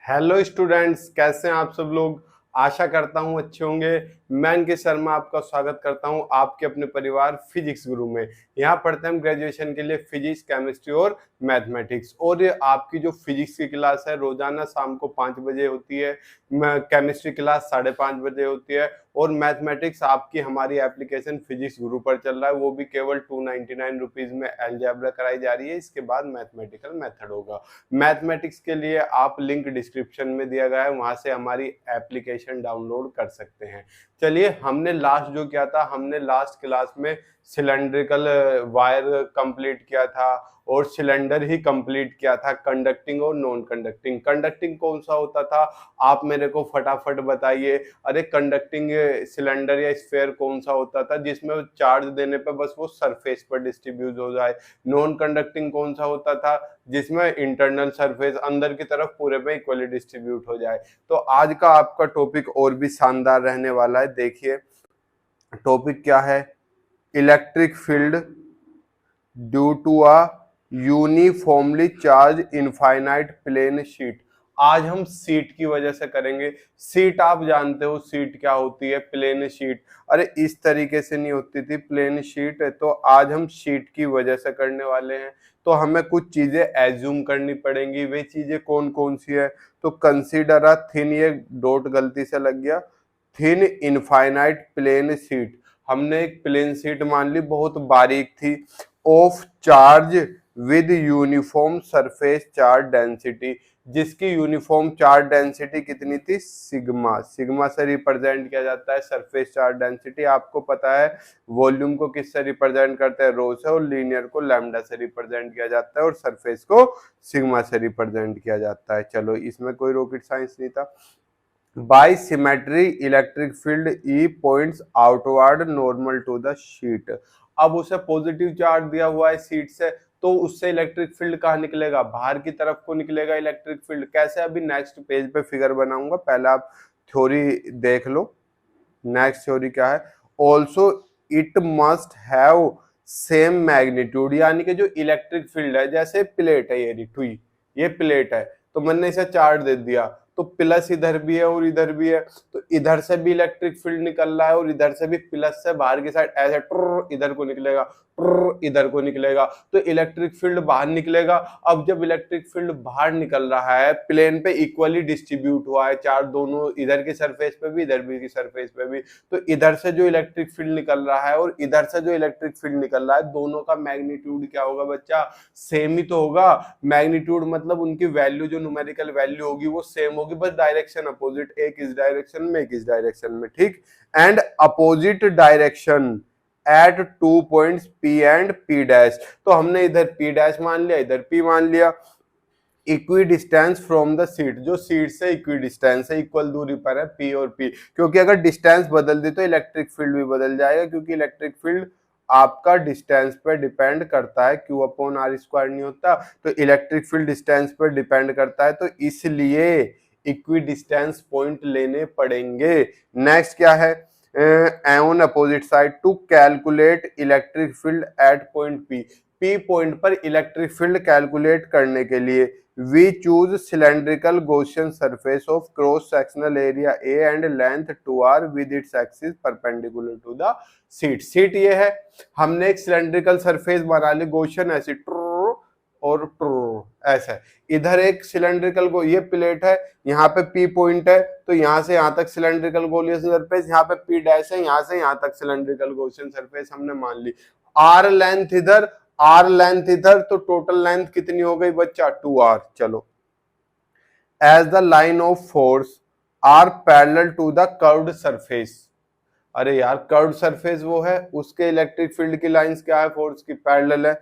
Hello students, कैसे हैं आप सब लोग। आशा करता हूं अच्छे होंगे। मैं अंकित शर्मा आपका स्वागत करता हूं आपके अपने परिवार फिजिक्स गुरु में। यहाँ पढ़ते हैं हम ग्रेजुएशन के लिए फिजिक्स, केमिस्ट्री और मैथमेटिक्स। और ये आपकी जो फिजिक्स की क्लास है रोजाना शाम को 5 बजे होती है। केमिस्ट्री क्लास 5:30 बजे होती है। और मैथमेटिक्स आपकी हमारी एप्लीकेशन फिजिक्स गुरु पर चल रहा है, वो भी केवल 299 रुपीज में अलजेब्रा कराई जा रही है। इसके बाद मैथमेटिकल मेथड होगा। मैथमेटिक्स के लिए आप लिंक डिस्क्रिप्शन में दिया गया है, वहां से हमारी एप्लीकेशन डाउनलोड कर सकते हैं। चलिए, हमने लास्ट जो किया था, हमने लास्ट क्लास में सिलेंड्रिकल वायर कंप्लीट किया था और सिलेंडर ही कंप्लीट किया था, कंडक्टिंग और नॉन कंडक्टिंग। कंडक्टिंग कौन सा होता था, आप मेरे को फटाफट बताइए। अरे कंडक्टिंग सिलेंडर या स्फेयर कौन सा होता था जिसमें चार्ज देने पे बस वो सरफेस पर डिस्ट्रीब्यूट हो जाए। नॉन कंडक्टिंग कौन सा होता था जिसमें इंटरनल सरफेस अंदर की तरफ पूरे में इक्वली डिस्ट्रीब्यूट हो जाए। तो आज का आपका टॉपिक और भी शानदार रहने वाला है। देखिए टॉपिक क्या है, electric field due to a uniformly charge infinite plane sheet. आज हम सीट की वजह से करेंगे। सीट आप जानते हो सीट क्या होती है, प्लेन शीट। अरे इस तरीके से नहीं होती थी प्लेन शीट, तो आज हम शीट की वजह से करने वाले हैं। तो हमें कुछ चीजें एज्यूम करनी पड़ेंगी। वे चीजें कौन कौन सी है, तो कंसीडर अ थिन, ये डॉट गलती से लग गया, थिन इनफाइनाइट प्लेन शीट। हमने एक प्लेन शीट मान ली, बहुत बारीक थी, of charge with uniform surface charge density, जिसकी यूनिफॉर्म चार्ज डेंसिटी कितनी थी, सिग्मा। सिग्मा से रिप्रेजेंट किया जाता है सरफेस चार्ज डेंसिटी। आपको पता है वॉल्यूम को किससे रिप्रेजेंट करते हैं, रो से, और लीनियर को लैम्डा से रिप्रेजेंट किया जाता है, और सरफेस को सिग्मा से रिप्रेजेंट किया जाता है। चलो, इसमें कोई रॉकेट साइंस नहीं था। By symmetry electric field E points outward normal to the sheet. अब उसे पॉजिटिव चार्ज दिया हुआ है शीट से, तो उससे इलेक्ट्रिक फील्ड कहाँ निकलेगा, बाहर की तरफ को निकलेगा इलेक्ट्रिक फील्ड। कैसे, अभी नेक्स्ट पेज पे फिगर बनाऊंगा, पहले आप थ्योरी देख लो। नेक्स्ट थ्योरी क्या है, also it must have same magnitude, यानी कि जो इलेक्ट्रिक फील्ड है, जैसे प्लेट है, ये रिठुई, ये प्लेट है, तो मैंने इसे चार्ज दे दिया, तो प्लस इधर भी है और इधर भी है, तो इधर से भी इलेक्ट्रिक फील्ड निकल रहा है और इधर से भी प्लस से बाहर की साइड ऐसे इधर को निकलेगा, इधर को निकलेगा, तो इलेक्ट्रिक फील्ड बाहर निकलेगा। अब जब इलेक्ट्रिक फील्ड बाहर निकल रहा है, प्लेन पे इक्वली डिस्ट्रीब्यूट हुआ है चार्ज, दोनों इधर की सरफेस पे भी इधर भी की सरफेस पे भी, तो इधर से जो इलेक्ट्रिक फील्ड निकल रहा है और इधर से जो इलेक्ट्रिक फील्ड निकल रहा है, दोनों का मैग्नीट्यूड क्या होगा बच्चा, सेम ही तो होगा। मैग्नीट्यूड मतलब उनकी वैल्यू, जो न्यूमेरिकल वैल्यू होगी वो सेम होगी, बस डायरेक्शन अपोजिट, एक इस डायरेक्शन में एक इस डायरेक्शन में, ठीक। And opposite direction at 2 points P and P dash. तो हमने इधर P डैश मान लिया, इधर P मान लिया। Equi distance from the seat, जो सीट से इक्वी डिस्टेंस है, इक्वल दूरी पर है P और P, क्योंकि अगर डिस्टेंस बदल दी तो इलेक्ट्रिक फील्ड भी बदल जाएगा, क्योंकि इलेक्ट्रिक फील्ड आपका डिस्टेंस पर डिपेंड करता है, Q अपॉन R स्क्वायर नहीं होता, तो इलेक्ट्रिक फील्ड डिस्टेंस पर डिपेंड करता है, तो इसलिए इक्वी डिस्टेंस पॉइंट लेने पड़ेंगे। नेक्स्ट क्या है, on opposite side to calculate electric field at point P point पर इलेक्ट्रिक फील्ड कैलकुलेट करने के लिए we choose cylindrical Gaussian surface of cross sectional area A and length 2r with its axis perpendicular to the sheet. Sheet ये है, हमने एक cylindrical surface बना ली, Gaussian ऐसी और ऐसा, इधर एक सिलेंड्रिकल को, ये प्लेट है, यहाँ पे P पॉइंट है, तो यहाँ से यहाँ तक सिलेंड्रिकल गॉसियन सरफेस, यहाँ पे P डैश है, यहाँ से यहाँ तक सिलेंड्रिकल गॉसियन सरफेस हमने मान ली। R लेंथ इधर, R लेंथ इधर, तो टोटल लेंथ कितनी हो गई बच्चा, 2r। चलो, as the line of force are parallel to the curved surface. अरे यार, कर्व्ड सरफेस वो है, उसके इलेक्ट्रिक फील्ड की लाइंस क्या है, फोर्स की पैरेलल है,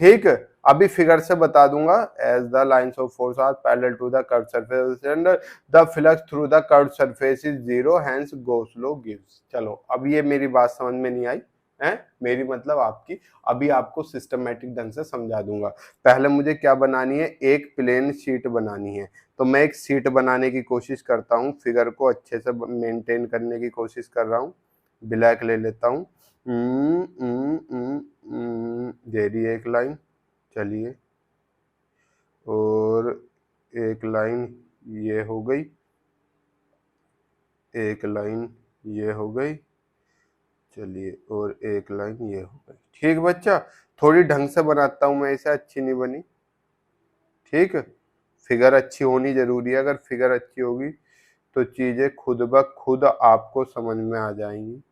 ठीक। अभी फिगर से बता दूंगा, as the lines of force are parallel to the curved surface and the flux through the curved surface is zero, hence Gauss law gives. चलो, अब ये मेरी बात समझ में नहीं आई है, मेरी मतलब आपकी, अभी आपको सिस्टमैटिक ढंग से समझा दूंगा। पहले मुझे क्या बनानी है, एक प्लेन शीट बनानी है, तो मैं एक शीट बनाने की कोशिश करता हूँ, फिगर को अच्छे से मेंटेन करने की कोशिश कर रहा हूँ। ब्लैक ले लेता हूँ, दे रही एक लाइन, चलिए, और एक लाइन ये हो गई एक लाइन, ये हो गई, चलिए और एक लाइन ये हो गई। ठीक बच्चा, थोड़ी ढंग से बनाता हूं मैं इसे, अच्छी नहीं बनी, ठीक है। फिगर अच्छी होनी जरूरी है, अगर फिगर अच्छी होगी तो चीजें खुद ब खुद आपको समझ में आ जाएंगी।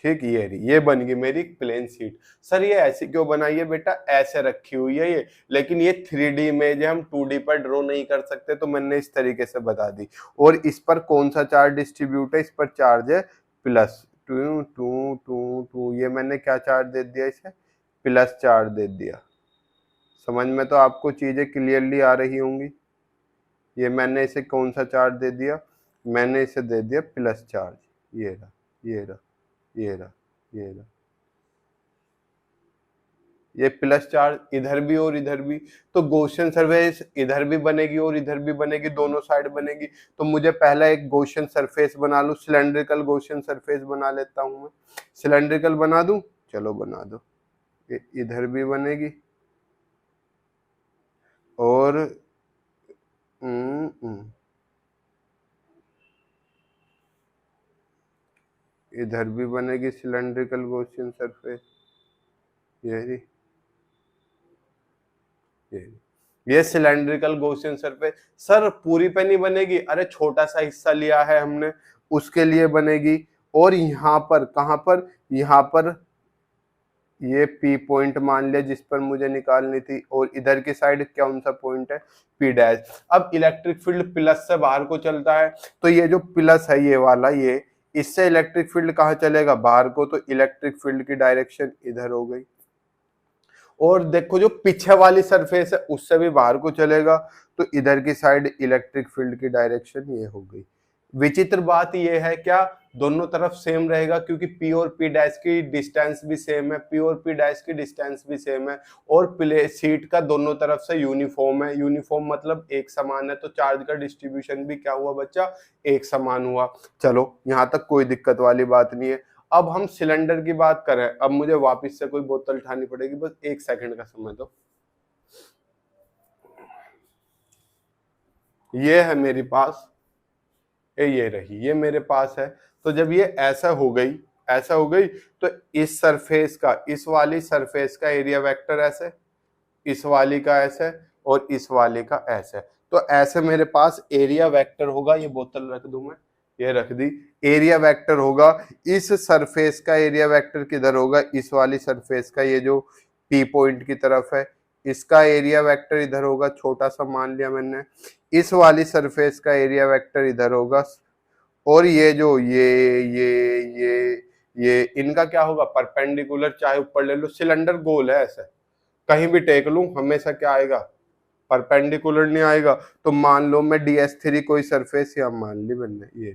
ठीक, ये बन गई मेरी प्लेन शीट। सर ये ऐसी क्यों बनाई है बेटा, ऐसे रखी हुई है ये, लेकिन ये 3D इमेज है, हम 2D पर ड्रॉ नहीं कर सकते, तो मैंने इस तरीके से बता दी। और इस पर कौन सा चार्ज डिस्ट्रीब्यूट है, इस पर चार्ज है plus, two two two two, ये मैंने क्या चार्ज दे दिया, इसे प्लस चार्ज दे दिया। समझ में तो आपको चीजें क्लियरली आ रही होंगी। ये मैंने इसे कौन सा चार्ज दे दिया, मैंने इसे दे दिया प्लस चार्ज, ये रहा, ये रहा, ये रहा, ये रहा, ये प्लस चार्ज इधर भी और इधर भी, तो गॉसियन सरफेस इधर भी बनेगी और इधर भी बनेगी, दोनों साइड बनेगी। तो मुझे पहला एक गॉसियन सरफेस बना लूं, सिलेंड्रिकल गॉसियन सरफेस बना लेता हूं मैं। सिलेंड्रिकल बना दूं, चलो बना दो। ये इधर भी बनेगी और इधर भी बनेगी सिलेंड्रिकल गॉसियन सरफेस, ये ये सिलेंड्रिकल गॉसियन सरफेस। सर पूरी पे नहीं बनेगी, अरे छोटा सा हिस्सा लिया है हमने, उसके लिए बनेगी। और यहाँ पर, कहां पर, यहाँ पर ये P पॉइंट मान लिया जिस पर मुझे निकालनी थी, और इधर की साइड कौन सा पॉइंट है, P डैश। अब इलेक्ट्रिक फील्ड प्लस से बाहर को चलता है, तो ये जो प्लस है ये वाला, ये इससे इलेक्ट्रिक फील्ड कहाँ चलेगा, बाहर को, तो इलेक्ट्रिक फील्ड की डायरेक्शन इधर हो गई। और देखो जो पीछे वाली सरफेस है उससे भी बाहर को चलेगा, तो इधर की साइड इलेक्ट्रिक फील्ड की डायरेक्शन ये हो गई। विचित्र बात ये है क्या, दोनों तरफ सेम रहेगा, क्योंकि P और P डैश की डिस्टेंस भी सेम है, P और P डैश की डिस्टेंस भी सेम है, और प्ले सीट का दोनों तरफ से यूनिफॉर्म है। यूनिफॉर्म मतलब एक समान है, तो चार्ज का डिस्ट्रीब्यूशन भी क्या हुआ बच्चा, एक समान हुआ। चलो यहाँ तक कोई दिक्कत वाली बात नहीं है। अब हम सिलेंडर की बात करें, अब मुझे वापस से कोई बोतल उठानी पड़ेगी, बस 1 सेकंड का समय दो। ये है मेरे पास, ये रही, ये मेरे पास है। तो जब ये ऐसा हो गई, ऐसा हो गई, तो इस सरफेस का, इस वाली सरफेस का एरिया वेक्टर ऐसे, इस वाली का ऐसे, और इस वाली का ऐसे। तो ऐसे मेरे पास एरिया वेक्टर होगा, ये बोतल रख दूं मैं, ये रख दी, एरिया वेक्टर होगा। इस सरफेस का एरिया वेक्टर किधर होगा, इस वाली सरफेस का, ये जो P पॉइंट की तरफ है, इसका एरिया वेक्टर इधर होगा, छोटा सा मान लिया मैंने। इस वाली सरफेस का एरिया वेक्टर इधर होगा, और ये जो ये इनका क्या होगा, परपेंडिकुलर, चाहे ऊपर ले लो, सिलेंडर गोल है, ऐसे कहीं भी टेक लूं हमेशा क्या आएगा, परपेंडिकुलर नहीं आएगा। तो मान लो मैं DS3 कोई सरफेस या मान ली मैंने,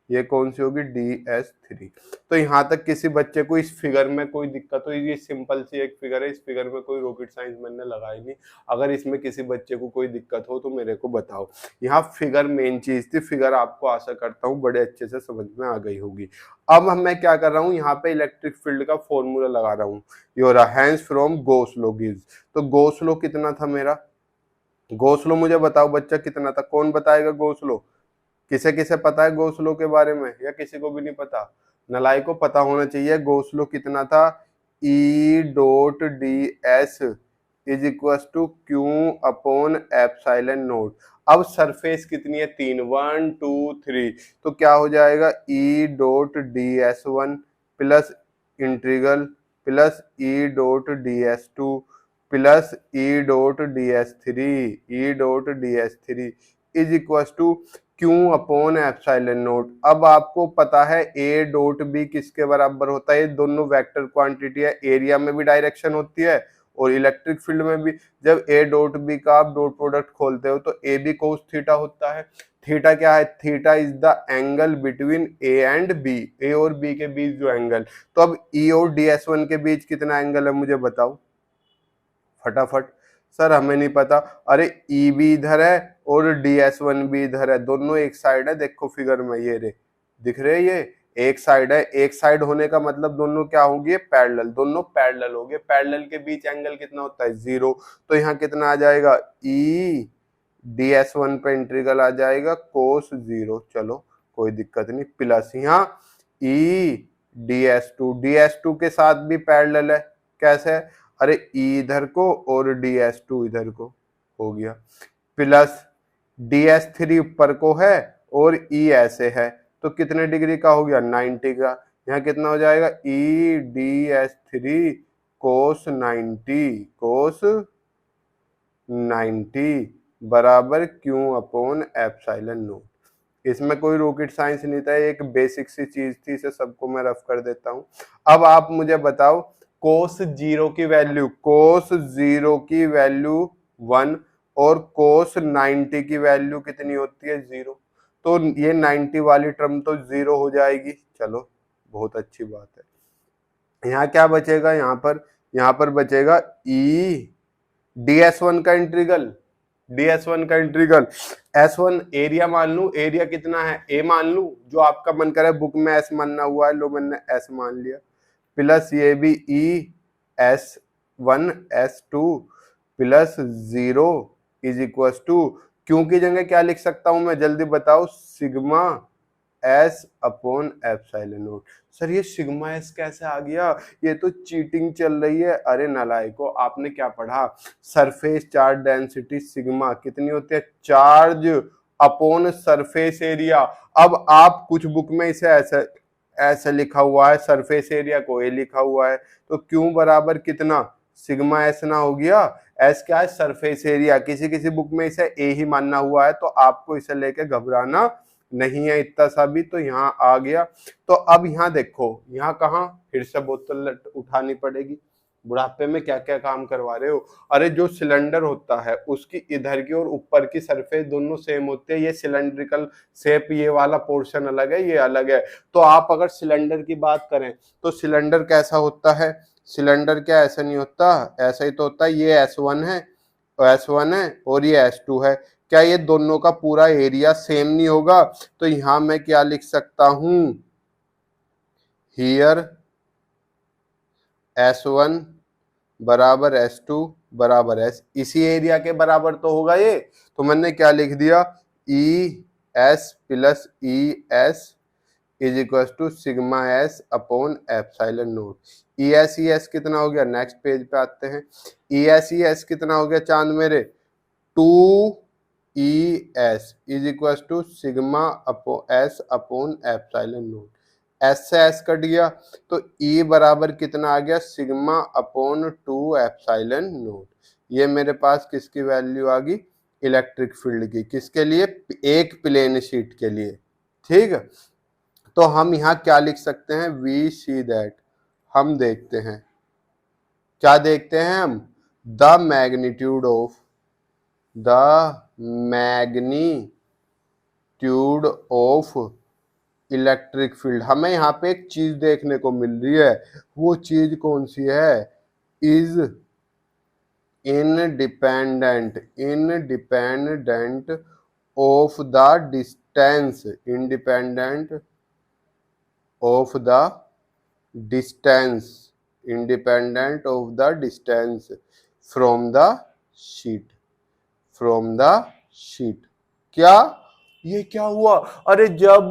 ये कौन सी होगी, DS3। तो यहाँ तक किसी बच्चे को इस फिगर में कोई दिक्कत हो, ये सिंपल सी एक फिगर है, इस फिगर में कोई रॉकेट साइंस मैंने लगाई नहीं। अगर इसमें किसी बच्चे को कोई दिक्कत हो तो मेरे को बताओ। यहाँ फिगर मेन चीज थी, फिगर आपको आशा करता हूँ बड़े अच्छे से समझ में आ गई होगी। अब मैं क्या कर रहा हूँ, यहाँ पे इलेक्ट्रिक फील्ड का फॉर्मूला लगा रहा हूँ, your hence from Gauss law gives. तो गॉस लॉ कितना था मेरा, गॉस लॉ मुझे बताओ बच्चा कितना था, कौन बताएगा गॉस लॉ, किसे किसे पता है गॉस लॉ के बारे में, या किसी को भी नहीं पता, नलाई को पता होना चाहिए। गॉस लॉ कितना था, E dot ds is equal to Q upon epsilon naught. अब सरफेस कितनी है, 3, 1 2 3, तो क्या हो जाएगा, E dot ds1 plus integral plus E dot ds2 plus E dot ds3, E dot ds3 is equal to Q upon epsilon naught. अब आपको पता है A डॉट B किसके बराबर होता है, ये दोनों वेक्टर क्वांटिटी है, एरिया में भी डायरेक्शन होती है और इलेक्ट्रिक फील्ड में भी। जब A डॉट B का आप डॉट प्रोडक्ट खोलते हो तो AB कोस थीटा होता है। थीटा क्या है, theta is the angle between A and B, A और B के बीच जो एंगल। तो अब E और DS1 के बीच कितना एंगल है मुझे बताओ फटाफट। सर हमें नहीं पता, अरे E भी इधर है और DS1 भी इधर है, दोनों एक साइड है, देखो फिगर में ये रे दिख रहे, ये एक साइड है। एक साइड होने का मतलब दोनों क्या होंगे, पैरेलल, दोनों पैरेलल हो गए। पैरेलल के बीच एंगल कितना होता है, 0। तो यहाँ कितना आ जाएगा, E ds1 पे इंटीग्रल आ जाएगा cos 0, चलो कोई दिक्कत नहीं, प्लस यहाँ e ds2 के साथ भी पैरेलल है, कैसे है, अरे e इधर को और ds2 इधर को, हो गया, प्लस ds3 ऊपर को है और e ऐसे है, तो कितने डिग्री का हो गया, 90 का, यहाँ कितना हो जाएगा, e ds3 cos 90 बराबर क्यू अपॉन एप्सिलॉन नॉट। इसमें कोई रॉकेट साइंस नहीं था, एक बेसिक सी चीज थी, इसे सबको मैं रफ कर देता हूं। अब आप मुझे बताओ cos 0 की वैल्यू 1 और cos 90 की वैल्यू कितनी होती है, 0, तो ये 90 वाली टर्म तो 0 हो जाएगी, चलो बहुत अच्छी बात है। यहाँ क्या बचेगा, यहाँ पर बचेगा e ds1 का इंटीग्रल, s1 एरिया मान लू, एरिया कितना है a मान लू, जो आपका मन करे, बुक में s मानना हुआ है, लो मैंने s मान लिया, प्लस ये भी e s1 s2 plus 0 is equal to, क्यों की जगह क्या लिख सकता हूं मैं, जल्दी बताओ, sigma s upon epsilon not. Sir ये सिग्मा s कैसे आ गया, ये तो चीटिंग चल रही है। अरे नालायको, आपने क्या पढ़ा, सरफेस चार्ज डेंसिटी सिग्मा कितनी होती है, चार्ज अपॉन सरफेस एरिया। अब आप कुछ बुक में इसे ऐसे लिखा हुआ है, सरफेस एरिया को ए लिखा हुआ है, तो क्यों बराबर कितना, सिग्मा एस ना हो गया, एस क्या है, सरफेस एरिया, किसी किसी बुक में इसे ए ही मानना हुआ है, तो आपको इसे लेके घबराना नहीं है इतना सा भी, तो यहाँ आ गया। तो अब यहाँ देखो, यहाँ कहाँ फिर से बोतल उठानी पड़ेगी, बुढ़ापे में क्या क्या काम करवा रहे हो। अरे जो सिलेंडर होता है उसकी इधर की और ऊपर की सरफेस दोनों सेम होते हैं, ये सिलेंड्रिकल शेप, ये वाला पोर्शन अलग है, ये अलग है। तो आप अगर सिलेंडर की बात करें तो सिलेंडर कैसा होता है, सिलेंडर क्या ऐसा नहीं होता, ऐसा ही तो होता है, ये S1 है और ये S2 है, क्या ये दोनों का पूरा एरिया सेम नहीं होगा, तो यहां मैं क्या लिख सकता हूं, हियर S1 बराबर S2 बराबर S, इसी एरिया के बराबर तो होगा ये, तो मैंने क्या लिख दिया, ES plus ES is equal to sigma S upon epsilon naught. ES कितना हो गया, नेक्स्ट पेज पे आते हैं, ES कितना हो गया चांद मेरे, 2ES is equal to sigma S upon epsilon naught. S से S कट गया तो E बराबर कितना आ गया, सिग्मा अपॉन 2 एप्सिलॉन नॉट। ये मेरे पास किसकी वैल्यू आ गई, इलेक्ट्रिक फील्ड की, किसके लिए, एक प्लेन शीट के लिए, ठीक है। तो हम यहाँ क्या लिख सकते हैं, वी सी दैट, हम देखते हैं, क्या देखते हैं हम, the magnitude of electric field, हमें यहाँ पे एक चीज देखने को मिल रही है, वो चीज कौन सी है, is independent of the distance, independent of the distance from the sheet, क्या ये क्या हुआ, अरे जब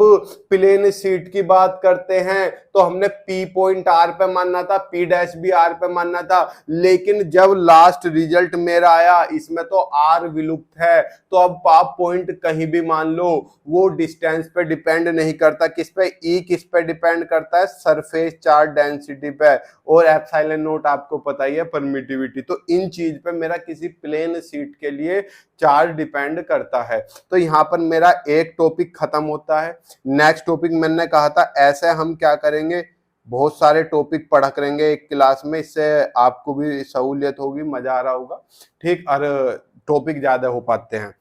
प्लेन शीट की बात करते हैं तो हमने P पॉइंट R पे मानना था, P डैश भी R पे मानना था, लेकिन जब लास्ट रिजल्ट मेरा आया इसमें तो R विलुप्त है, तो अब आप पॉइंट कहीं भी मान लो, वो डिस्टेंस पे डिपेंड नहीं करता, किस पे, E किस पे डिपेंड करता है, सरफेस चार्ज डेंसिटी पे, और एप्सिलॉन नॉट आपको पता ही है परमिटिविटी, तो इन चीज पे मेरा किसी प्लेन शीट के लिए चार्ज डिपेंड करता है। तो यहाँ पर मेरा एक टॉपिक खत्म होता है। नेक्स्ट टॉपिक मैंने कहा था ऐसे हम क्या करेंगे, बहुत सारे टॉपिक पढ़ा करेंगे एक क्लास में, इससे आपको भी सहूलियत होगी, मजा आ रहा होगा, ठीक, और टॉपिक ज्यादा हो पाते हैं।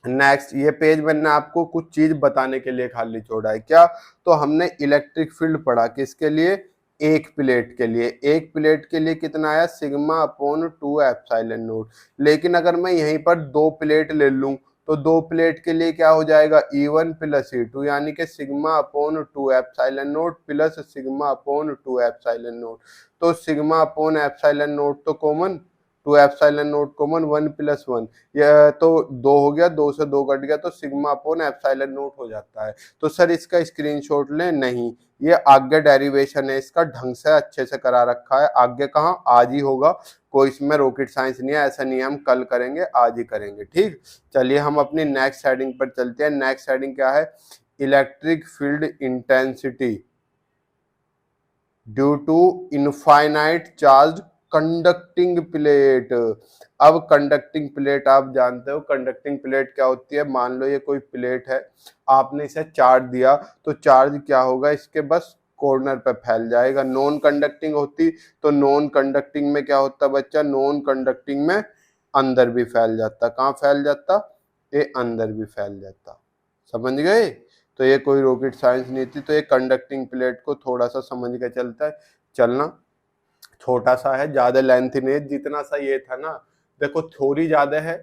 नेक्स्ट ये पेज मैंने आपको कुछ चीज बताने के लिए खाली छोड़ा है, क्या, तो हमने इलेक्ट्रिक फील्ड पढ़ा किसके लिए, एक प्लेट के लिए, एक प्लेट के लिए कितना आया, सिग्मा अपॉन 2 एप्सिलॉन नॉट। लेकिन अगर मैं यहीं पर दो प्लेट ले लूं तो दो प्लेट के लिए क्या हो जाएगा, E1 प्लस E2, यानी कि sigma upon 2 epsilon not plus sigma upon 2 epsilon not. तो सिग्मा अपॉन एप्सिलॉन नॉट तो common, 2 epsilon not common 1 plus 1, यह तो 2 हो गया, 2 से 2 कट गया तो सिग्मा अपॉन एप्सिलॉन नॉट हो जाता है। तो सर इसका स्क्रीनशॉट लें, नहीं ये आगे डेरिवेशन है, इसका ढंग से अच्छे से करा रखा है, आगे कहाँ आज ही होगा, कोई इसमें रॉकेट साइंस नहीं है, ऐसा नहीं है हम कल करेंगे आज ही करेंगे। ठीक, चलिए हम अपनी नेक्स्ट हेडिंग पर चलते हैं। नेक्स्ट हेडिंग क्या है, electric field intensity due to infinite charge conducting plate. अब कंडक्टिंग प्लेट आप जानते हो, कंडक्टिंग प्लेट क्या होती है, मान लो ये कोई प्लेट है, आपने इसे चार्ज दिया तो चार्ज क्या होगा, इसके बस कॉर्नर पे फैल जाएगा। नॉन कंडक्टिंग होती तो नॉन कंडक्टिंग में क्या होता बच्चा, नॉन कंडक्टिंग में अंदर भी फैल जाता, कहाँ फैल जाता, ये अंदर भी फैल जाता। समझ गए, तो ये कोई रॉकेट साइंस नहीं थी। तो ये कंडक्टिंग प्लेट को थोड़ा सा समझ के चलता है, चलना छोटा सा है, ज्यादा लेंथ नहीं है, जितना सा ये था ना, देखो थ्योरी ज्यादा है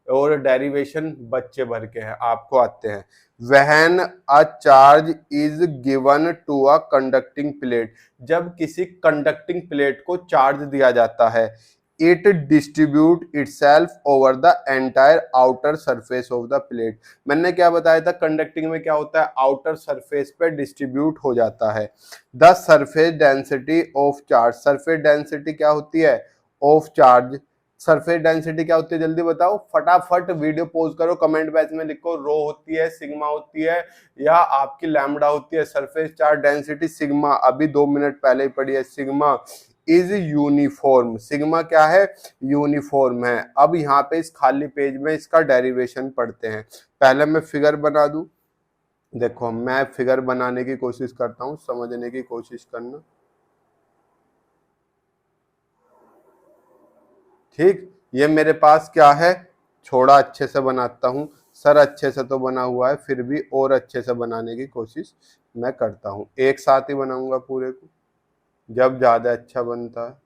और डेरिवेशन बच्चे भर के हैं, आपको आते हैं। When a charge is given to a conducting plate, जब किसी कंडक्टिंग प्लेट को चार्ज दिया जाता है, it distribute itself over the entire outer surface of the plate. मैंने क्या बताया था, कंडक्टिंग में क्या होता है, आउटर सरफेस पे डिस्ट्रीब्यूट हो जाता है। The surface density of charge, surface density क्या होती है, ऑफ चार्ज, सरफेस डेंसिटी क्या होती है, जल्दी बताओ, फटाफट वीडियो पॉज करो, कमेंट बॉक्स में लिखो, रो होती है, सिग्मा होती है या आपकी लैम्बडा होती है। सरफेस चार्ज डेंसिटी सिग्मा, अभी 2 मिनट पहले ही पढ़ी है, सिग्मा इज यूनिफॉर्म। सिग्मा क्या है, यूनिफॉर्म है। अब यहाँ पे इस खाली पेज में इसका डेरिवेशन पढ़ते हैं। पहले मैं फिगर बना दूं, देखो मैं फिगर बनाने की कोशिश करता हूं, समझने की कोशिश करना। ठीक, ये मेरे पास क्या है, छोड़ा अच्छे से बनाता हूं, सर अच्छे से तो बना हुआ है, फिर भी और अच्छे से बनाने की कोशिश मैं करता हूं। एक साथ ही बनाऊंगा पूरे को, जब ज्यादा अच्छा बनता है।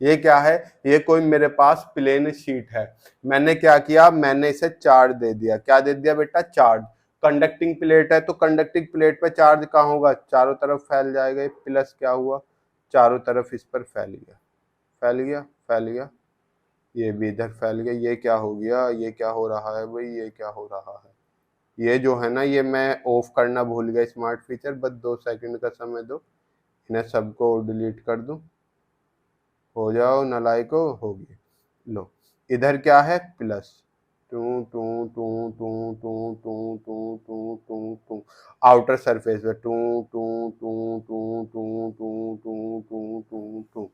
ये क्या है, ये कोई मेरे पास प्लेन शीट है, मैंने क्या किया, मैंने इसे चार्ज दे दिया। क्या दे दिया बेटा, चार्ज। कंडक्टिंग प्लेट है तो कंडक्टिंग प्लेट पे चार्ज कहाँ होगा, चारों तरफ फैल जाएगा। प्लस क्या हुआ, चारों तरफ इस पर फैल गया, फैल गया, फैल गया, ये भी इधर फैल गया। ये क्या हो गया, ये क्या हो रहा है भाई, ये क्या हो रहा है, ये जो है ना, ये मैं ऑफ करना भूल गया स्मार्ट फीचर, बस 2 सेकंड का समय दो, इन्हें सबको डिलीट कर दूं, हो जाओ नलायको, हो गई। लो इधर क्या है, plus, two two two two two two two two two two, outer surface पे two two two two two two two two two two.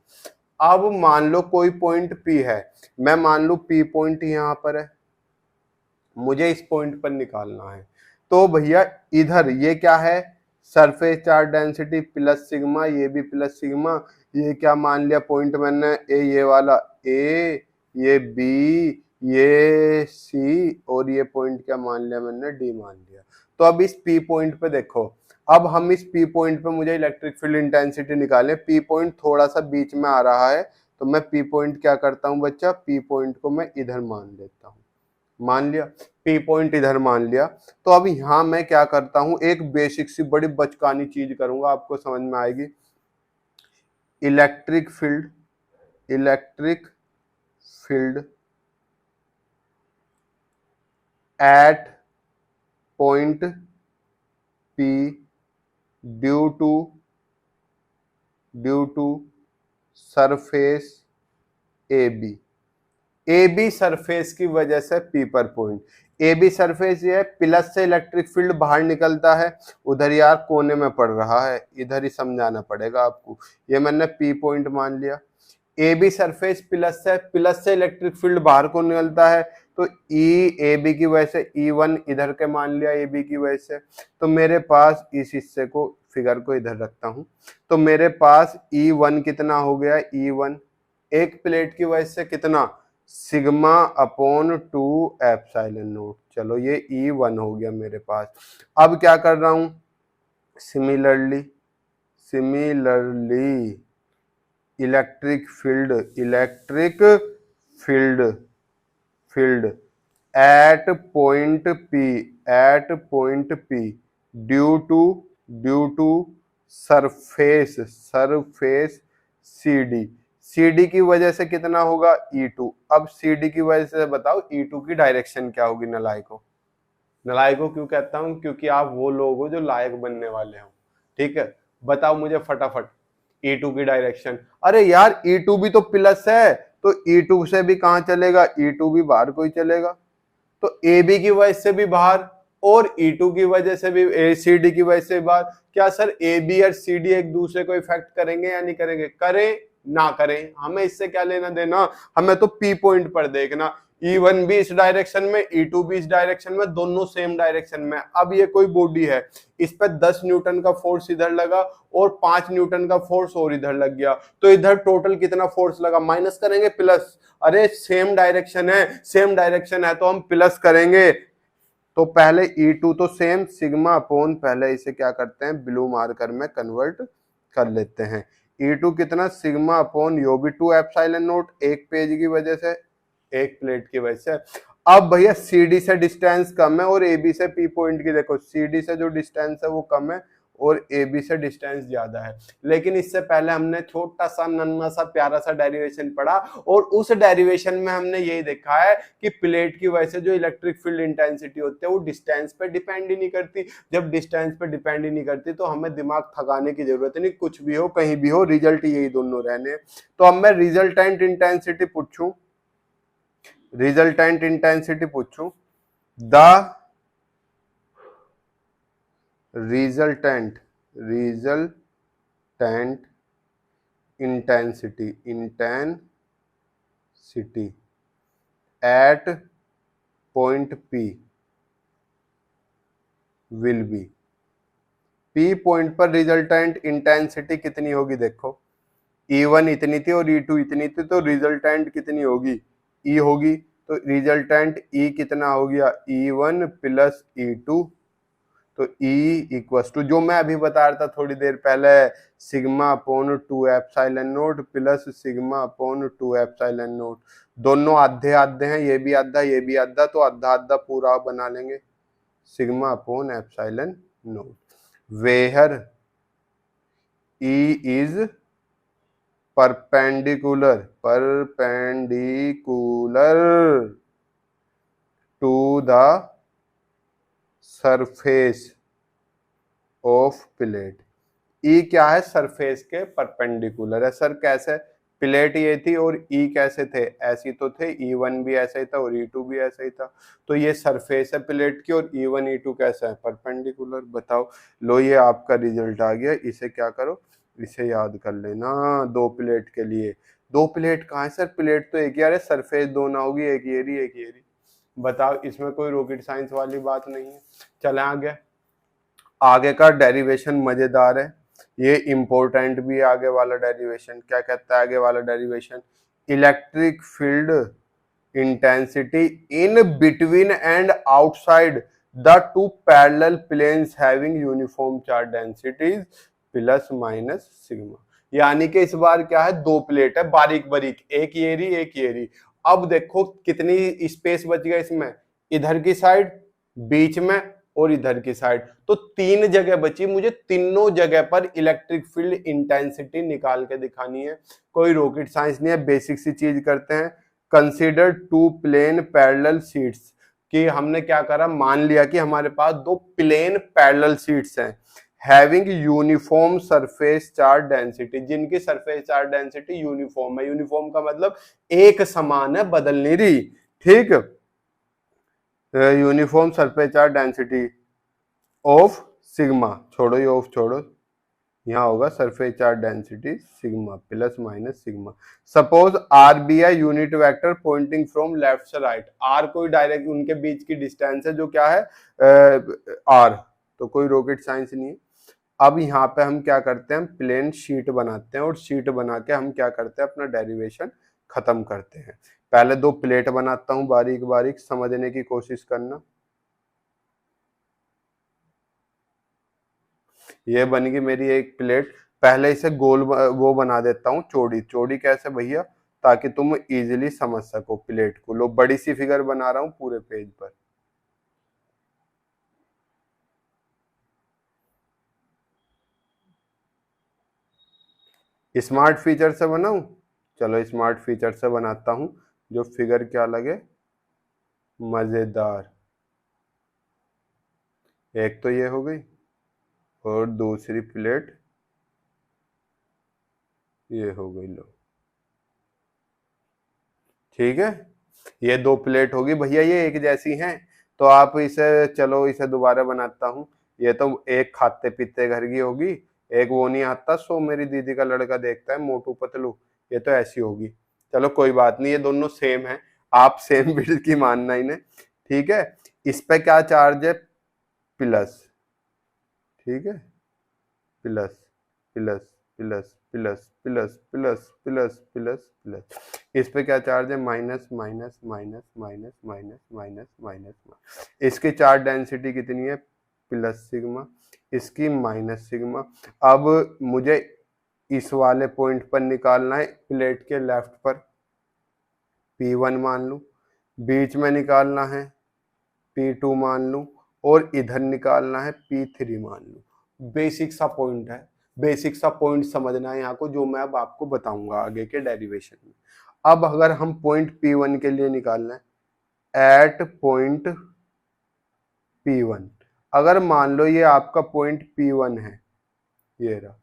अब मान लो कोई पॉइंट पी है, मैं मान लू पी पॉइंट यहाँ पर है, मुझे इस पॉइंट पर निकालना है। तो भैया इधर ये क्या है, surface charge density plus sigma, ये भी प्लस सिग्मा, ये क्या मान लिया पॉइंट मैंने, ए ये वाला ए, ये बी, ये सी, और ये पॉइंट क्या मान लिया मैंने, डी मान लिया। तो अब इस पी पॉइंट पे देखो, अब हम इस पी पॉइंट पे मुझे इलेक्ट्रिक फील्ड इंटेंसिटी निकाले। पी पॉइंट थोड़ा सा बीच में आ रहा है, तो मैं पी पॉइंट क्या करता हूँ बच्चा, पी पॉइंट को मैं इधर मान लेता हूँ, मान लिया, पी पॉइंट इधर मान लिया। तो अब यहां मैं क्या करता हूं, एक बेसिक सी बड़ी बचकानी चीज करूंगा, आपको समझ में आएगी। Electric field, electric field at point P due to surface A B, A B surface की वजह से पी पर पॉइंट, ए बी सरफेस ये है, प्लस से इलेक्ट्रिक फील्ड बाहर निकलता है, उधर यार कोने में पड़ रहा है, इधर ही समझाना पड़ेगा आपको। ये मैंने पी पॉइंट मान लिया, ए बी सरफेस प्लस से इलेक्ट्रिक फील्ड बाहर को निकलता है, तो ई ए बी की वजह से ई वन इधर के मान लिया, ए बी की वजह से। तो मेरे पास इस हिस्से को, फिगर को इधर रखता हूं, तो मेरे पास ई वन कितना हो गया, ई वन एक प्लेट की वजह से कितना, सिग्मा अपॉन 2 एप्सिलॉन नॉट। चलो ये E1 हो गया मेरे पास। अब क्या कर रहा हूं, similarly electric field at point P due to surface CD, CD की वजह से कितना होगा E2। अब CD की वजह से बताओ E2 की डायरेक्शन क्या होगी नालायकों। नालायकों क्यों कहता हूं, क्योंकि आप वो लोग हो जो लायक बनने वाले हो। ठीक है, बताओ मुझे फटाफट E2 की डायरेक्शन। अरे यार E2 भी तो प्लस है, तो E2 से भी कहां चलेगा, E2 भी बाहर को ही चलेगा, तो AB की वजह से भी बाहर और E2 की वजह से भी CD की वजह से बाहर। क्या सर AB और CD एक दूसरे को इफेक्ट करेंगे या नहीं करेंगे, करें ना करें हमें इससे क्या लेना देना, हमें तो P पॉइंट पर देखना। E1 भी इस डायरेक्शन में, E2 भी इस डायरेक्शन में, दोनों सेम डायरेक्शन में। अब ये कोई बॉडी है, इस पर 10 न्यूटन का फोर्स इधर लगा और 5 न्यूटन का फोर्स और इधर लग गया, तो इधर टोटल कितना फोर्स लगा, माइनस करेंगे प्लस। अरे सेम डायरेक्शन है, सेम डायरेक्शन है तो हम प्लस करेंगे। तो पहले E2 तो सेम सिग्मा अपॉन, पहले इसे क्या करते हैं ब्लू मार्कर में कन्वर्ट कर लेते हैं। E2 कितना सिग्मा अपॉन यो भी 2 एप्सिलॉन नोट, एक पेज की वजह से, एक प्लेट की वजह से। अब भैया CD से डिस्टेंस कम है और AB से P पॉइंट की देखो, CD से जो डिस्टेंस है वो कम है और AB से डिस्टेंस ज्यादा है। लेकिन इससे पहले हमने छोटा सा नन्हा सा प्यारा सा डेरिवेशन पढ़ा और उस डेरिवेशन में हमने यही देखा है कि प्लेट की वजह से जो इलेक्ट्रिक फील्ड इंटेंसिटी होती है वो डिस्टेंस पे डिपेंड ही नहीं करती। जब डिस्टेंस पे डिपेंड ही नहीं करती तो हमें दिमाग थकाने की जरूरत नहीं, कुछ भी हो कहीं भी हो रिजल्ट यही दोनों रहने। तो अब मैं रिजल्टेंट इंटेंसिटी पूछूं, रिजल्टेंट इंटेंसिटी पूछूं, the resultant intensity at point P will be, P point पर रिजल्टेंट इंटेंसिटी कितनी होगी देखो, E1 इतनी थी और E2 इतनी थी, तो रिजल्टेंट कितनी होगी E होगी, तो रिजल्टेंट E कितना हो गया E1 प्लस E2, तो E इक्वस टू जो मैं अभी बता रहा था थोड़ी देर पहले, sigma upon 2 epsilon note plus sigma upon 2 epsilon note. दोनों आधे आधे हैं, ये भी आधा ये भी आधा, तो आधा आधा पूरा बना लेंगे, sigma upon epsilon naught, where E is perpendicular to the surface of plate. E क्या है, सरफेस के परपेंडिकुलर है। सर कैसे, प्लेट ये थी और E कैसे थे, ऐसी तो थे, E1 भी ऐसा ही था और E2 भी ऐसा ही था, तो ये सरफेस है प्लेट की और E1 E2 कैसा है, परपेंडिकुलर। बताओ, लो ये आपका रिजल्ट आ गया, इसे क्या करो, इसे याद कर लेना। दो प्लेट के लिए, दो प्लेट कहाँ है सर, प्लेट तो एक ही, अरे सरफेस दो ना होगी, एक ये रही एक ये रही। बताओ, इसमें कोई रॉकेट साइंस वाली बात नहीं है। चले आगे, आगे का डेरिवेशन मजेदार है, ये इंपॉर्टेंट भी है आगे वाला डेरिवेशन। क्या कहता है आगे वाला derivation, electric field intensity in between and outside the two parallel planes having uniform charge densities plus minus sigma. यानी कि इस बार क्या है, दो प्लेट है बारीक बारीक, एक ये रही एक ये रही। अब देखो कितनी स्पेस बच गया इसमें, इधर की साइड, बीच में और इधर की साइड, तो तीन जगह बची, मुझे तीनों जगह पर इलेक्ट्रिक फील्ड इंटेंसिटी निकाल के दिखानी है। कोई रॉकेट साइंस नहीं है, बेसिक सी चीज करते हैं। Consider two plane parallel sheets, कि हमने क्या करा, मान लिया कि हमारे पास दो प्लेन पैरेलल शीट्स हैं, having uniform surface charge density, जिनकी सरफेस चार्ज डेंसिटी यूनिफॉर्म है। यूनिफॉर्म का मतलब एक समान है, बदल नहीं रही, ठीक। Uniform surface charge density of sigma, छोड़ो ये ऑफ छोड़ो, यहाँ होगा surface charge density sigma plus minus sigma. Suppose r be i unit vector pointing from left से राइट, आर कोई डायरेक्ट उनके बीच की डिस्टेंस है जो क्या है आर, तो कोई रॉकेट साइंस नहीं है। अब यहाँ पे हम क्या करते हैं, प्लेन शीट बनाते हैं और शीट बना के हम क्या करते हैं, अपना डेरिवेशन खत्म करते हैं। पहले दो प्लेट बनाता हूँ बारीक बारीक, समझने की कोशिश करना। ये बन गई मेरी एक प्लेट, पहले इसे गोल वो बना देता हूँ चौड़ी। चौड़ी कैसे भैया, ताकि तुम इजीली समझ सको प्लेट को। लो बड़ी सी फिगर बना रहा हूँ पूरे पेज पर। स्मार्ट फीचर से बनाऊं, चलो स्मार्ट फीचर से बनाता हूँ जो फिगर क्या लगे मजेदार। एक तो ये हो गई और दूसरी प्लेट ये हो गई, लो ठीक है। ये दो प्लेट होगी भैया, ये एक जैसी हैं, तो आप इसे, चलो इसे दोबारा बनाता हूँ। ये तो एक खाते पीते घर की होगी, एक वो नहीं आता सो मेरी दीदी का लड़का देखता है मोटू पतलू, ये तो ऐसी होगी। चलो कोई बात नहीं, ये दोनों सेम है, आप सेम बिल्ड की मानना इन्हें, ठीक है। इस पे क्या चार्ज है, प्लस, ठीक है, plus plus plus plus plus plus plus plus plus. इस पे क्या चार्ज है, minus minus minus minus minus minus minus. इसकी चार्ज डेंसिटी कितनी है, प्लस सिग्मा, इसकी माइनस सिग्मा। अब मुझे इस वाले पॉइंट पर निकालना है, प्लेट के लेफ्ट पर P1 मान लूं, बीच में निकालना है P2 मान लूं, और इधर निकालना है P3 मान लूं। बेसिक सा पॉइंट है, बेसिक सा पॉइंट समझना है यहाँ को, जो मैं अब आपको बताऊंगा आगे के डेरिवेशन में। अब अगर हम पॉइंट P1 के लिए निकालना है, एट पॉइंट P1, अगर मान लो ये आपका पॉइंट P1 है, ये रहा,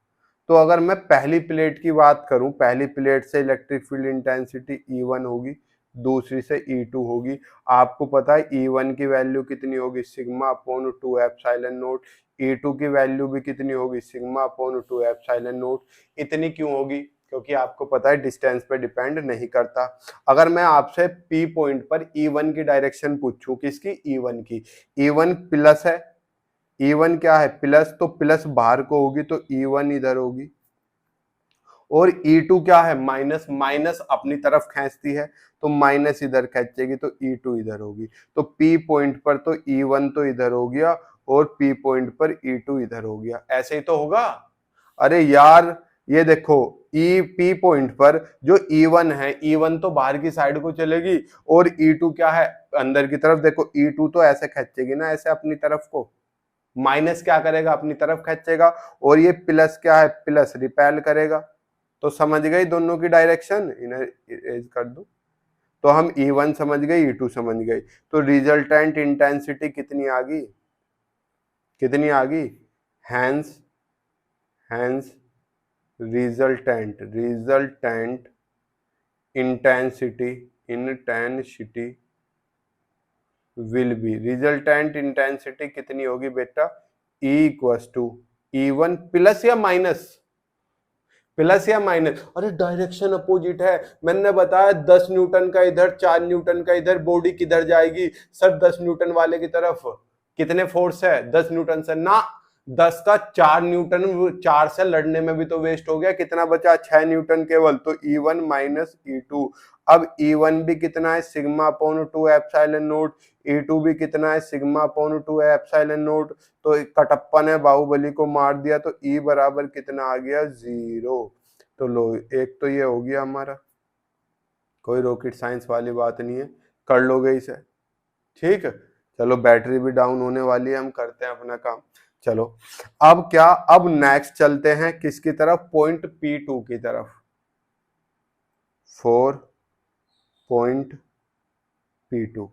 तो अगर मैं पहली प्लेट की बात करूं, पहली प्लेट से इलेक्ट्रिक फील्ड इंटेंसिटी E1 होगी, दूसरी से E2 होगी। आपको पता है E1 की वैल्यू कितनी होगी, sigma upon 2 epsilon note. E2 की वैल्यू भी कितनी होगी, सिग्मा अपॉन 2 एप्सिलॉन नोट। इतनी क्यों होगी, क्योंकि आपको पता है डिस्टेंस पे डिपेंड नहीं करता। अगर मैं आपसे P पॉइंट पर E1 की डायरेक्शन पूछूं, किसकी, E1 की, E1 प्लस है, E1 क्या है, प्लस, तो प्लस बाहर को होगी तो E1 इधर होगी, और E2 क्या है, माइनस, माइनस अपनी तरफ खींचती है तो माइनस इधर खींचेगी तो E2 इधर होगी। तो P पॉइंट पर तो E1 तो इधर हो गया और P पॉइंट पर E2 इधर हो गया, ऐसे ही तो होगा। अरे यार ये देखो, P पॉइंट पर जो E1 है, E1 तो बाहर की साइड को चलेगी, और E2 क्या है, अंदर की तरफ। देखो E2 तो ऐसे खींचेगी ना, ऐसे अपनी तरफ को, माइनस क्या करेगा, अपनी तरफ खींचेगा, और ये प्लस क्या है, प्लस रिपेल करेगा। तो समझ गई दोनों की डायरेक्शन, इन्हें इरेज कर दो। तो हम E1 समझ गए, E2 समझ गए, तो रिजल्टेंट इंटेंसिटी कितनी आ गई, कितनी आ गई, hence hence resultant intensity will be, resultant intensity कितनी होगी बेटा, E equals to E1 plus या माइनस, प्लस या माइनस। अरे डायरेक्शन अपोजिट है, मैंने बताया 10 न्यूटन का इधर, 4 न्यूटन का इधर, बॉडी किधर जाएगी सर, 10 न्यूटन वाले की तरफ। कितने फोर्स है, 10 न्यूटन से ना, 10 का 4 न्यूटन, 4 से लड़ने में भी तो वेस्ट हो गया, कितना बचा, 6 न्यूटन केवल, तो E1 माइनस E2। अब E1 भी कितना है, sigma upon 2 epsilon note, E2 भी कितना है, सिग्मा अपॉन 2 एप्सिलॉन नोट। तो कटप्पा ने बाहुबली को मार दिया, तो E बराबर कितना आ गया, 0। तो लो, एक तो ये हो गया हमारा, कोई रॉकेट साइंस वाली बात नहीं है, कर लोगे इसे, ठीक है। चलो बैटरी भी डाउन होने वाली है, हम करते हैं अपना काम। चलो अब क्या, अब नेक्स्ट चलते हैं किसकी तरफ, पॉइंट P2 की तरफ, 4 पॉइंट P2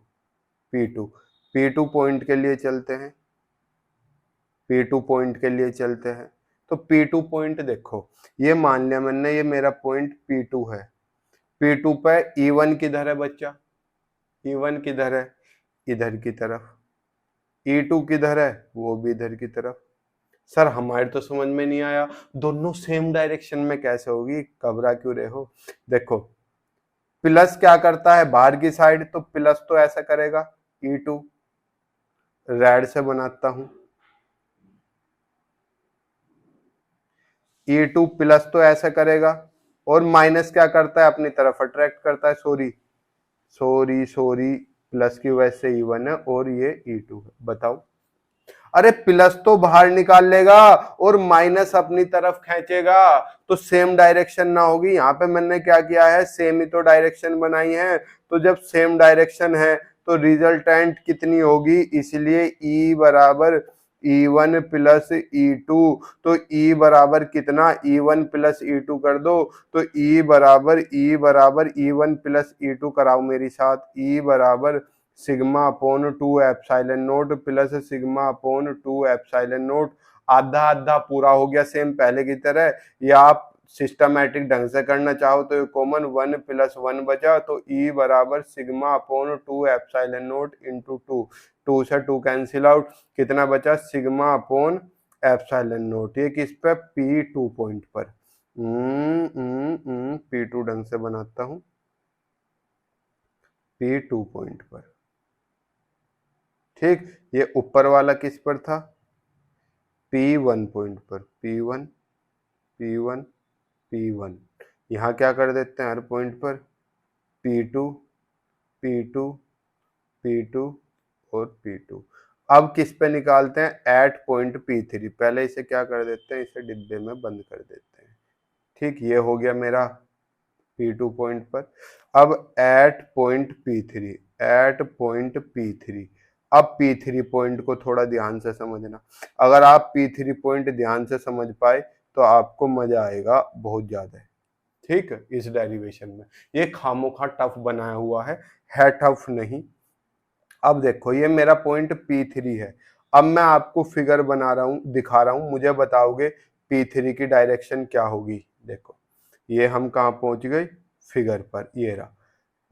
पॉइंट के लिए चलते हैं, P2 पॉइंट के लिए चलते हैं। तो P2 पॉइंट देखो, ये मान लिया मैंने, ये मेरा पॉइंट P2 है। P2 पे E1 किधर है बच्चा, E1 किधर है, इधर की तरफ। E2 किधर है, वो भी इधर की तरफ। सर हमारे तो समझ में नहीं आया, दोनों सेम डायरेक्शन में कैसे होगी, घबरा क्यों रहे हो। देखो प्लस क्या करता है, बाहर की साइड, तो प्लस तो ऐसा करेगा, E2 रेड से बनाता हूं, E2 प्लस तो ऐसा करेगा, और माइनस क्या करता है, अपनी तरफ अट्रैक्ट करता है, सॉरी प्लस की वजह से E1 है और ये E2 है। बताओ, अरे प्लस तो बाहर निकाल लेगा और माइनस अपनी तरफ खींचेगा, तो सेम डायरेक्शन ना होगी। यहाँ पे मैंने क्या किया है, सेम ही तो डायरेक्शन बनाई है, तो जब सेम डायरेक्शन है तो रिजल्टेंट कितनी होगी, इसलिए E बराबर E1 प्लस E2, तो E बराबर कितना, E1 प्लस E2 कर दो, तो E बराबर E1 प्लस E2 कराओ मेरी साथ, E बराबर sigma upon 2 epsilon note plus sigma upon 2 epsilon note. आधा आधा पूरा हो गया सेम पहले की तरह, या आप सिस्टमैटिक ढंग से करना चाहो तो ये कॉमन 1 प्लस 1 बचा, तो E बराबर sigma upon 2 epsilon note into 2, 2 से 2 कैंसिल आउट, कितना बचा सिग्मा अपॉन एप्सिलॉन नोट। ये किस पे, P2 पॉइंट पर। P2 ढंग से बनाता हूं, P2 पॉइंट पर, ठीक। ये ऊपर वाला किस पर था, P1 पॉइंट पर, P1 P1 P1। यहाँ क्या कर देते हैं हर पॉइंट पर, P2 P2 P2 और P2। अब किस पे निकालते हैं, एट पॉइंट P3। पहले इसे क्या कर देते हैं, इसे डिब्बे में बंद कर देते हैं, ठीक। ये हो गया मेरा P2 पॉइंट पर। अब eight point P3, eight point P3। अब P3 पॉइंट को थोड़ा ध्यान से समझना, अगर आप P3 पॉइंट ध्यान से समझ पाए तो आपको मजा आएगा बहुत ज्यादा, ठीक है। इस डेरिवेशन में ये खामोखा टफ बनाया हुआ है टफ नहीं। अब देखो ये मेरा पॉइंट P3 है, अब मैं आपको फिगर बना रहा हूं, दिखा रहा हूं, मुझे बताओगे P3 की डायरेक्शन क्या होगी। देखो ये हम कहाँ पहुंच गए, फिगर पर, ये रहा।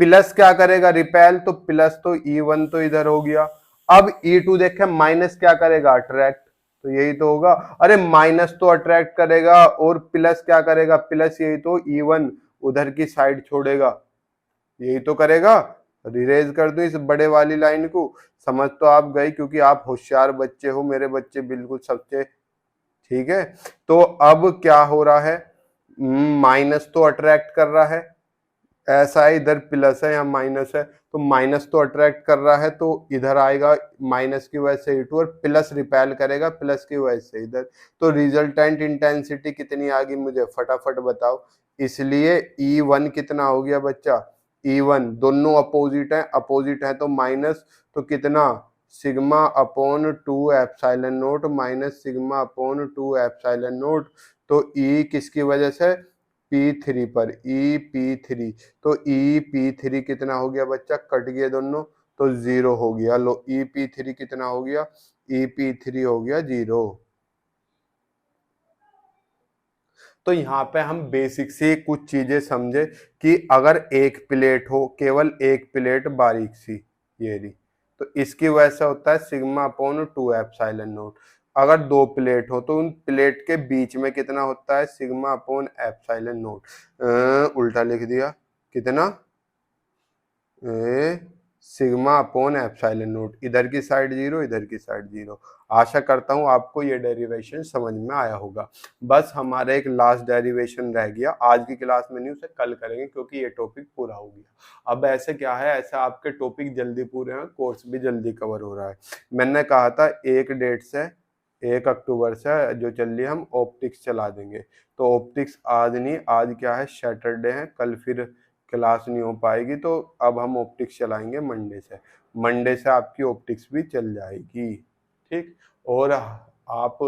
प्लस क्या करेगा, रिपेल, तो प्लस तो E1 तो इधर हो गया। अब E2 देखे माइनस क्या करेगा, अट्रैक्ट, तो यही तो होगा। अरे माइनस तो अट्रैक्ट करेगा और प्लस क्या करेगा, प्लस यही तो E1 उधर की साइड छोड़ेगा, यही तो करेगा। रिरेज कर दो इस बड़े वाली लाइन को, समझ तो आप गए क्योंकि आप होशियार बच्चे हो, मेरे बच्चे बिल्कुल सच्चे, ठीक है। तो अब क्या हो रहा है, माइनस तो अट्रैक्ट कर रहा है, ऐसा है, इधर प्लस है या माइनस है, तो माइनस तो अट्रैक्ट कर रहा है तो इधर आएगा माइनस की वजह से E2, और प्लस रिपेल करेगा प्लस की वजह से इधर। तो रिजल्टेंट इंटेंसिटी कितनी आ गई मुझे फटाफट बताओ। इसलिए E1 कितना हो गया बच्चा, E1 दोनों अपोजिट है तो माइनस, तो कितना sigma upon 2 epsilon note minus sigma upon 2 epsilon note. तो E किसकी वजह से, P3 पर, EP3, तो EP3 कितना हो गया बच्चा, कट गया दोनों तो 0 हो गया। लो EP3 कितना हो गया, EP3 हो गया 0। तो यहाँ पे हम बेसिक से कुछ चीजें समझे कि अगर एक प्लेट हो, केवल एक प्लेट बारीक सी, ये रही, तो इसकी वजह से होता है सिग्मा अपॉन 2 एप्सिलॉन नोट। अगर दो प्लेट हो तो उन प्लेट के बीच में कितना होता है, सिग्मा अपॉन एप्सिलॉन नोट। उल्टा लिख दिया, कितना, सिग्मा अपॉन एप्सिलॉन नोट, इधर की साइड 0 इधर की साइड 0। आशा करता हूं आपको ये डेरिवेशन समझ में आया होगा। बस हमारा एक लास्ट डेरिवेशन रह गया, आज की क्लास में नहीं, उसे कल करेंगे क्योंकि ये टॉपिक पूरा हो गया। अब ऐसे क्या है, ऐसे आपके टॉपिक जल्दी पूरे हैं, कोर्स भी जल्दी कवर हो रहा है। मैंने कहा था 1 अक्टूबर से जो चल रही है हम ऑप्टिक्स चला देंगे, तो ऑप्टिक्स आज नहीं, आज क्या है सैटरडे है, कल फिर क्लास नहीं हो पाएगी, तो अब हम ऑप्टिक्स चलाएंगे मंडे से आपकी ऑप्टिक्स भी चल जाएगी, ठीक। और आप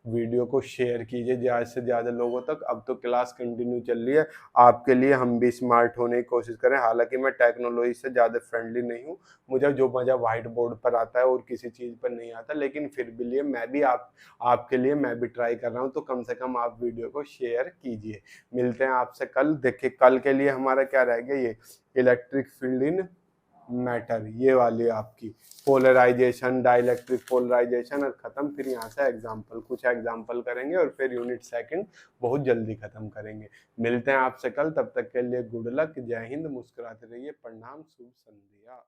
वीडियो को शेयर कीजिए ज़्यादा से ज़्यादा लोगों तक। अब तो क्लास कंटिन्यू चल रही है, आपके लिए हम भी स्मार्ट होने की कोशिश करें। हालांकि मैं टेक्नोलॉजी से ज़्यादा फ्रेंडली नहीं हूँ, मुझे जो मज़ा व्हाइट बोर्ड पर आता है और किसी चीज़ पर नहीं आता, लेकिन फिर भी लिए मैं भी आपके लिए मैं भी ट्राई कर रहा हूँ, तो कम से कम आप वीडियो को शेयर कीजिए। मिलते हैं आपसे कल। देखिए कल के लिए हमारा क्या रह गया, ये इलेक्ट्रिक फील्ड इन मैटर, ये वाली आपकी पोलराइजेशन, डाइलेक्ट्रिक पोलराइजेशन, और खत्म। फिर यहाँ से कुछ एग्जाम्पल करेंगे और फिर यूनिट सेकंड बहुत जल्दी खत्म करेंगे। मिलते हैं आपसे कल, तब तक के लिए गुड लक, जय हिंद, मुस्कुराते रहिए, प्रणाम, शुभ संध्या।